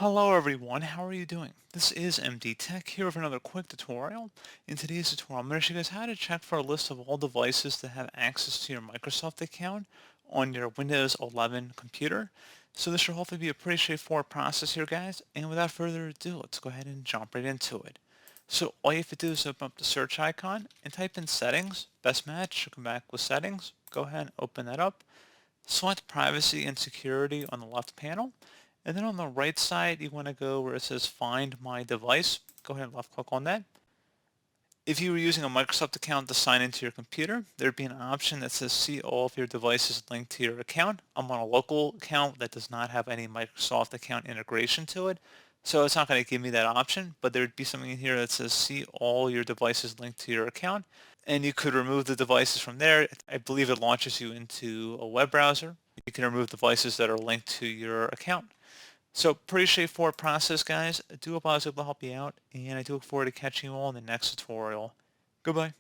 Hello everyone, how are you doing? This is MD Tech here with another quick tutorial. In today's tutorial, I'm going to show you guys how to check for a list of all devices that have access to your Microsoft account on your Windows 11 computer. So this should hopefully be a pretty straightforward process here, guys. And without further ado, let's go ahead and jump right into it. So all you have to do is open up the search icon and type in settings. Best match should come back with settings. Go ahead and open that up. Select privacy and security on the left panel. And then on the right side, you want to go where it says find my device. Go ahead and left click on that. If you were using a Microsoft account to sign into your computer, there'd be an option that says see all of your devices linked to your account. I'm on a local account that does not have any Microsoft account integration to it. So it's not going to give me that option, but there'd be something in here that says see all your devices linked to your account. And you could remove the devices from there. I believe it launches you into a web browser. You can remove devices that are linked to your account. So pretty straightforward process, guys. I do hope I was able to help you out, and I do look forward to catching you all in the next tutorial. Goodbye.